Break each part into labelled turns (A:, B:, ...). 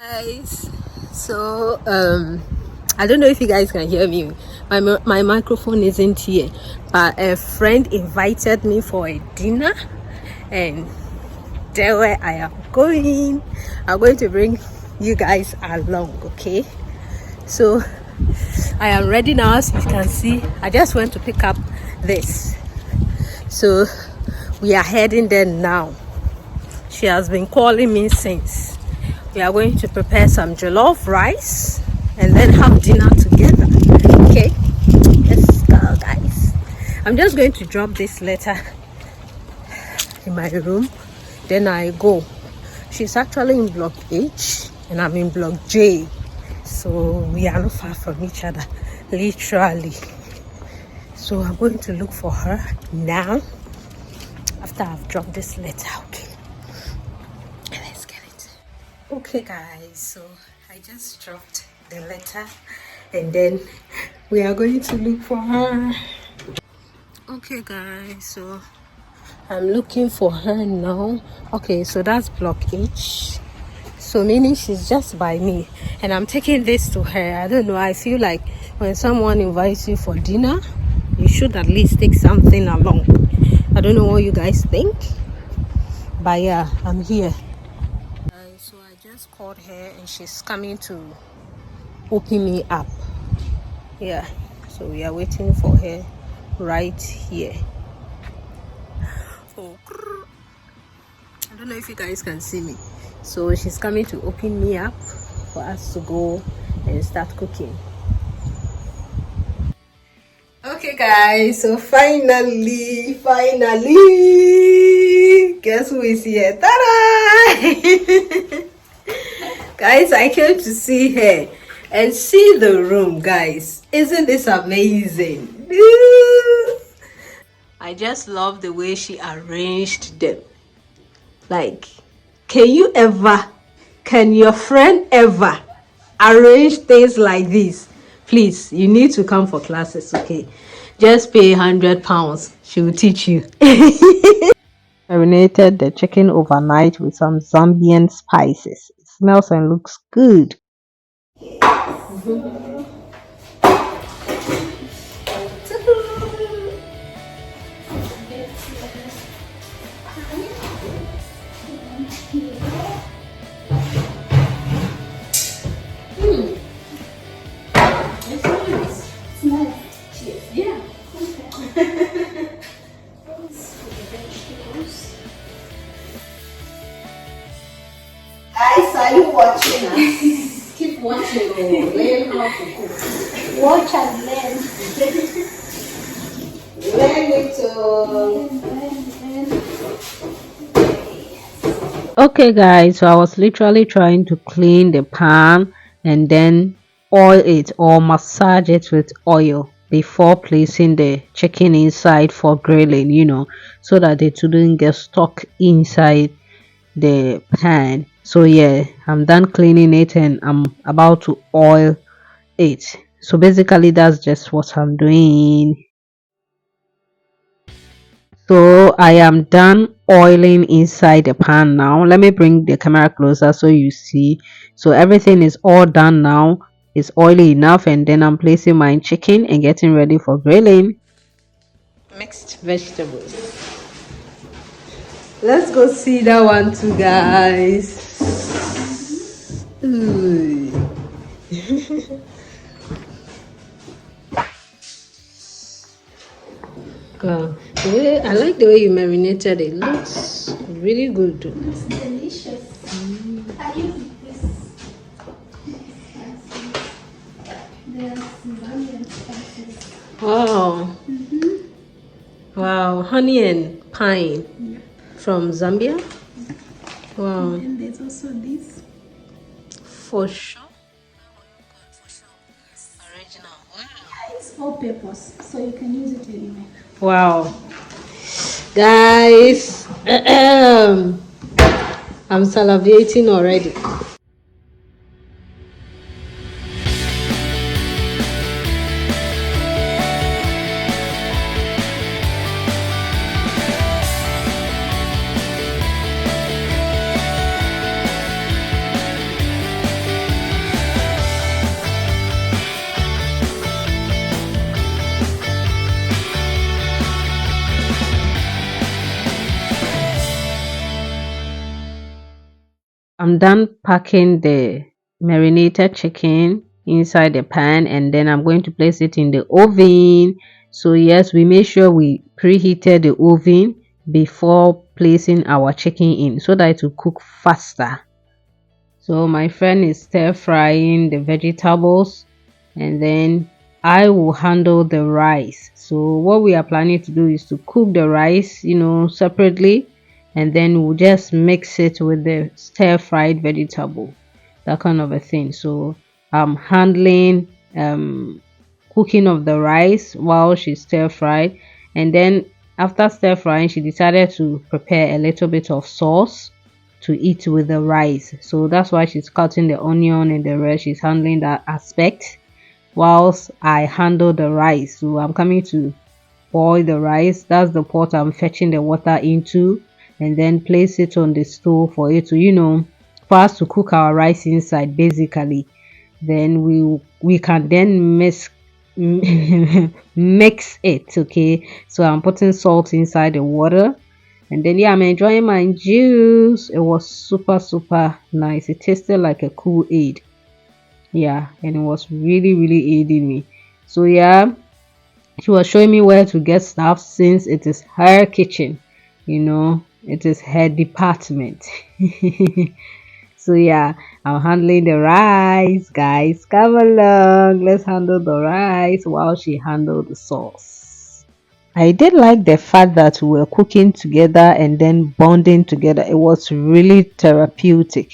A: Guys, so I don't know if you guys can hear me. My microphone isn't here, but a friend invited me for a dinner, and there where I am going. I'm going to bring you guys along. Okay, so I am ready now. As you can see, I just went to pick up this, so we are heading there now. She has been calling me since. We are going to prepare some jollof rice and then have dinner together. Okay, let's go, guys. I'm just going to drop this letter in my room, then I go. She's actually in block H and I'm in block J, so we are not far from each other, literally. So I'm going to look for her now after I've dropped this letter. Okay, let's get it. Okay, guys, so I just dropped the letter and then we are going to look for her. Okay, guys, so I'm looking for her now. Okay, so that's block H, so meaning she's just by me and I'm taking this to her. I don't know, I feel like when someone invites you for dinner, you should at least take something along. I don't know what you guys think, but yeah, I'm here. So I just called her and she's coming to open me up. Yeah, so we are waiting for her right here. Oh, I don't know if you guys can see me. So she's coming to open me up for us to go and start cooking. Okay, guys, so finally, guess who is here? Ta-da! Guys, I came to see her and see the room, guys. Isn't this amazing? I just love the way she arranged them. Like, can your friend ever arrange things like this? Please, you need to come for classes, okay? Just pay £100. She will teach you. Marinated the chicken overnight with some Zambian spices. It smells and looks good. Guys, are you watching us? Keep watching. Learn how to cook. Watch and learn. Learn it. Okay, guys, so I was literally trying to clean the pan and then oil it or massage it with oil before placing the chicken inside for grilling, so that it wouldn't get stuck inside the pan. So yeah, I'm done cleaning it and I'm about to oil it. So basically that's just what I'm doing. So I am done oiling inside the pan now. Let me bring the camera closer so you see. So everything is all done now. It's oily enough, and then I'm placing my chicken and getting ready for grilling. Mixed vegetables. Let's go see that one too, guys. Wow. I like the way you marinated it. Looks really good.
B: It looks delicious. I use this. There's Zambian spices.
A: Wow. Wow. Honey and pine from Zambia. Wow.
B: And there's also this.
A: For sure. Original. Wow.
B: Yeah, it's all purpose, so you can use it anywhere.
A: Wow. Guys, I'm salivating already. I'm done packing the marinated chicken inside the pan, and then I'm going to place it in the oven. So yes, we make sure we preheated the oven before placing our chicken in so that it will cook faster. So my friend is stir frying the vegetables, and then I will handle the rice. So what we are planning to do is to cook the rice, separately, and then we'll just mix it with the stir fried vegetable, that kind of a thing. So I'm handling cooking of the rice while she stir fried, and then after stir frying she decided to prepare a little bit of sauce to eat with the rice. So that's why she's cutting the onion and the rest. She's handling that aspect whilst I handle the rice. So I'm coming to boil the rice. That's the pot I'm fetching the water into, and then place it on the stove for it to for us to cook our rice inside basically. Then we can then mix it. Okay, so I'm putting salt inside the water, and then yeah, I'm enjoying my juice. It was super nice. It tasted like a Kool-Aid. Yeah, and it was really aiding me. So yeah, she was showing me where to get stuff since it is her kitchen, it is her department. So yeah, I'm handling the rice. Guys, come along, let's handle the rice while she handled the sauce. I did like the fact that we were cooking together and then bonding together. It was really therapeutic,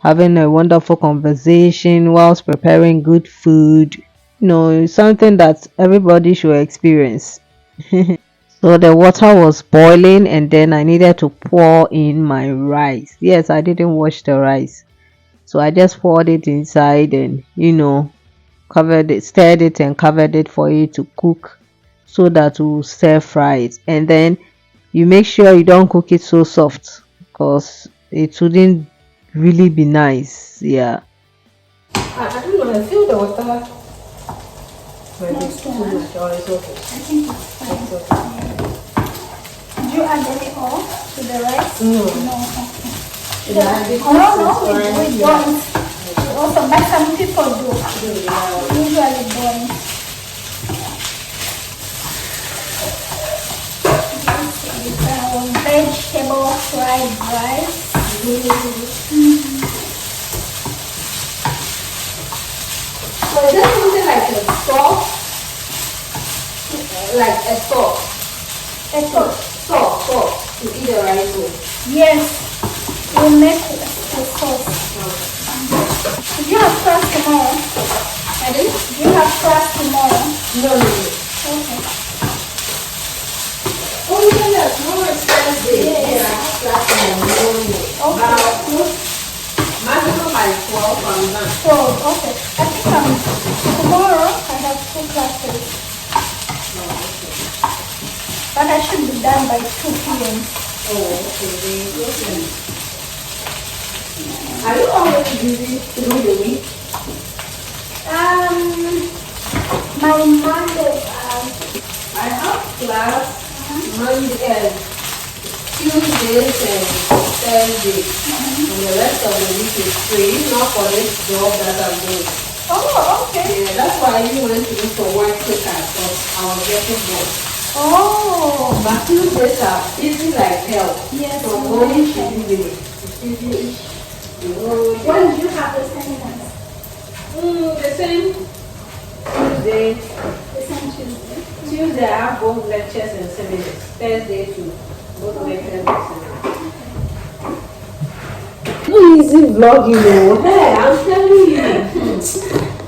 A: having a wonderful conversation whilst preparing good food. Something that everybody should experience. So the water was boiling, and then I needed to pour in my rice. Yes, I didn't wash the rice. So I just poured it inside and, covered it, stirred it and covered it for it to cook so that we'll stir fry it. And then you make sure you don't cook it so soft because it wouldn't really be nice. Yeah. I don't know, I feel the water
B: It's too much.
A: or it's okay.
B: I think it's fine.
A: It's okay.
B: Did you add any oil to the rice?
A: No.
B: Okay.
A: Yeah,
B: We don't. Also, but some people do. Usually don't. Vegetable fried rice.
A: So is that something like a sauce? Like a sauce?
B: A sauce.
A: Sauce to eat the rice with.
B: Yes, we make a sauce. Do you have class tomorrow?
A: Pardon?
B: Do you have class tomorrow?
A: No.
B: Okay.
A: Oh yeah, tomorrow is Thursday.
B: Yes.
A: Yeah, class in the morning.
B: Okay.
A: Maximum by 12 I'm done.
B: So, okay. I think tomorrow I have 2 classes. But I should be done by 2 p.m.
A: Oh, okay. Are you always busy through the week?
B: My Monday,
A: I have class Monday and Tuesdays and Thursdays. And the rest of the week is free, not for this job that I'm doing.
B: oh, okay.
A: Yeah, that's why I even went to look for work quicker because I was getting bored.
B: Oh,
A: But Tuesdays are busy like hell.
B: yes.
A: From morning to evening. It's busy.
B: When do you have the seminars?
A: The same Tuesday.
B: The same Tuesday.
A: Tuesday I have both lectures and seminars. Thursday too. Both lectures and seminars. No easy vlogging though. Hey, I'm telling you.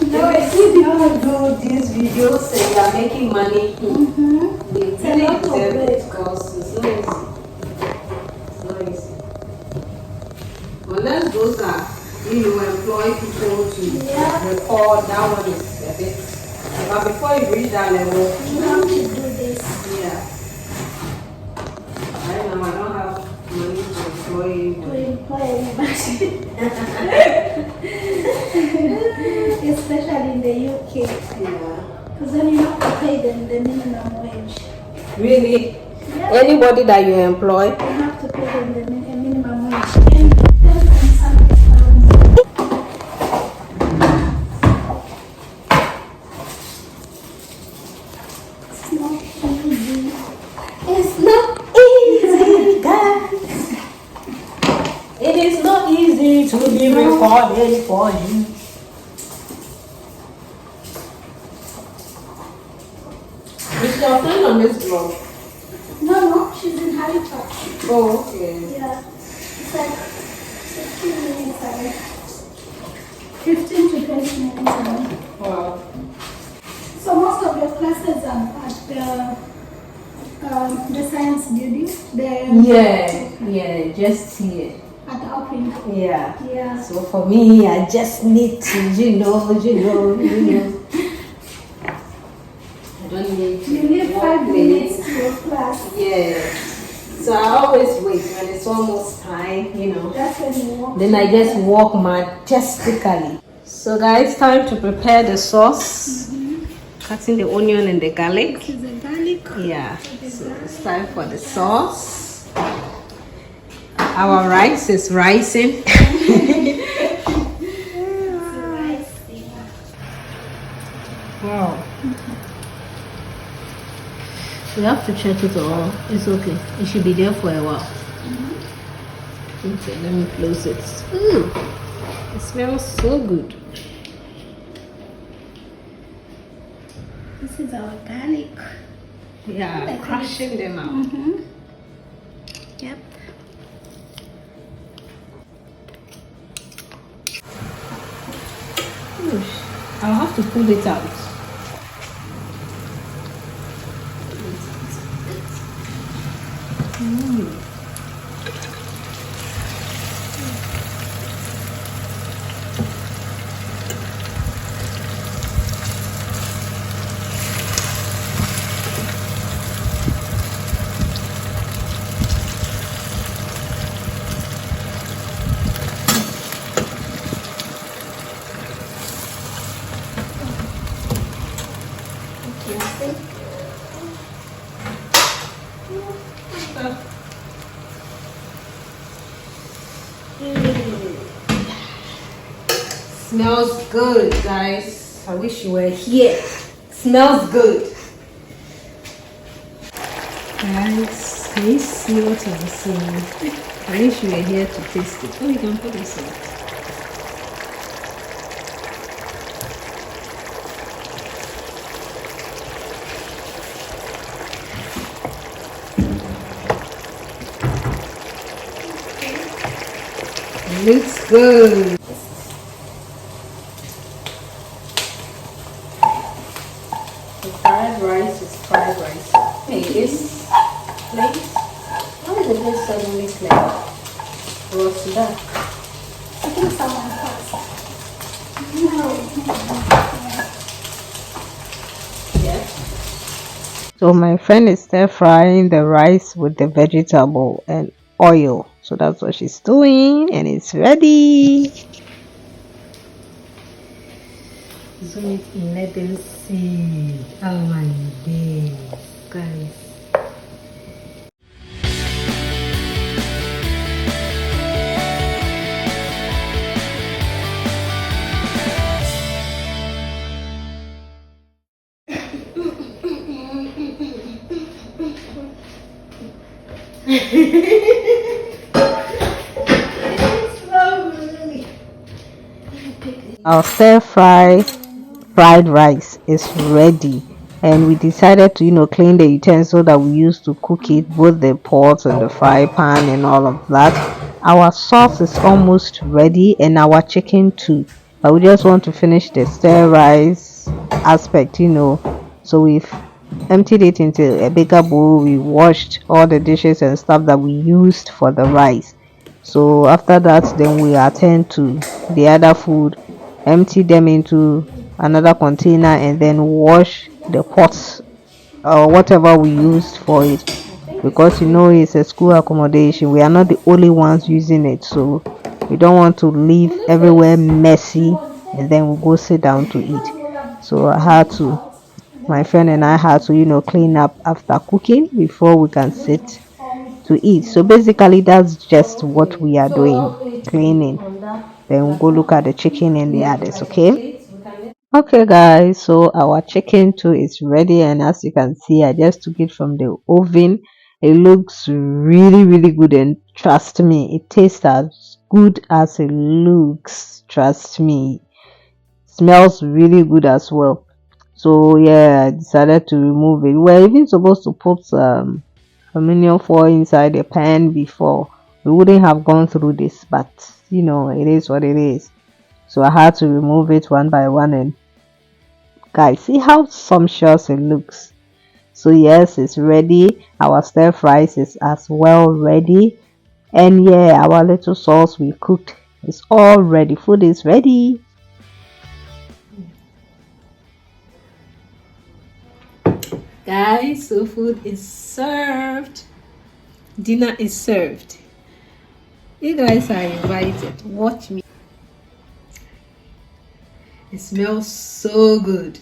A: No, I see people do these videos and they are making money. They really deserve it because it's not easy. It's not easy. Unless those are, employ people to record, that one is a bit. But before you reach that level,
B: You have to do this.
A: yeah. Right now I don't have money to employ
B: To
A: anybody.
B: employ anybody. Especially in the UK.
A: Yeah.
B: Because then you have to pay them the minimum wage.
A: Really?
B: Yeah.
A: Anybody that you employ?
B: You have to pay them the minimum wage. And
A: God is for you. Is your friend on this blog?
B: No, she's in Halifax.
A: Oh, okay.
B: Yeah. It's like 15 minutes away. 15 to 20 minutes away.
A: Wow.
B: So most of your classes are at the science building.
A: Yeah, just here.
B: At the opening.
A: Yeah.
B: Yeah.
A: So for me, I just need to, you know. I don't need to.
B: You need 5 minutes to your class.
A: Yeah. So I always wait when it's almost time,
B: That's when you walk.
A: Then I just walk majestically. So guys, time to prepare the sauce. Cutting the onion and the garlic.
B: This is the garlic.
A: Yeah. So it's time for the sauce. Our rice is rising. Wow. We have to check it all. It's okay. It should be there for a while. Okay, let me close it. It smells so good.
B: This is our garlic.
A: Yeah, crushing them out.
B: Yep.
A: I'll have to pull it out. Smells good, guys. I wish you were here. Smells good. Guys, can you see what I'm seeing? I wish you were here to taste it. Oh, you can put this in. Looks good. The fried rice is fried rice. Hey, this plate. Why is it just suddenly clear? What's that?
B: I think someone passed.
A: Yeah. So my friend is stir frying the rice with the vegetable and oil. So that's what she's doing, and it's ready. Zoom it in, let them see. Oh my days, guys. Our stir fry fried rice is ready, and we decided to clean the utensil that we used to cook it, both the pot and the fry pan and all of that. Our sauce is almost ready, and our chicken too, but we just want to finish the stir rice aspect, so we've emptied it into a bigger bowl. We washed all the dishes and stuff that we used for the rice. So after that, then we attend to the other food, empty them into another container, and then wash the pots or whatever we used for it, because it's a school accommodation. We are not the only ones using it, so we don't want to leave everywhere messy and then we'll go sit down to eat. So my friend and I had to clean up after cooking before we can sit to eat. So basically that's just what we are doing, cleaning. Then we'll go look at the chicken and the others. Okay guys, so our chicken too is ready, and as you can see, I just took it from the oven. It looks really good and
C: Trust me, it tastes as good as it looks. Trust me. Smells really good as well. So yeah, I decided to remove it. We're even supposed to put aluminum foil inside the pan before. We wouldn't have gone through this, but it is what it is. So I had to remove it one by one, and guys, see how sumptuous it looks. So yes, it's ready. Our stir fries is as well ready. And yeah, our little sauce we cooked is all ready. Food is ready.
A: Guys, so food is served. Dinner is served. You guys are invited. Watch me. It smells so good.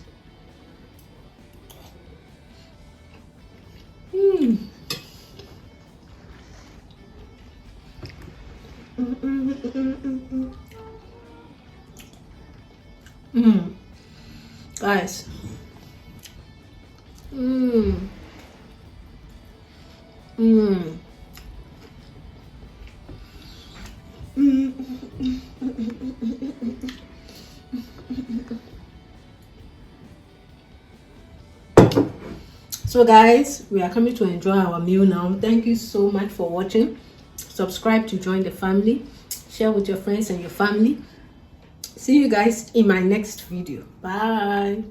A: Guys. So guys, we are coming to enjoy our meal now. Thank you so much for watching. Subscribe to join the family. Share with your friends and your family. See you guys in my next video. Bye.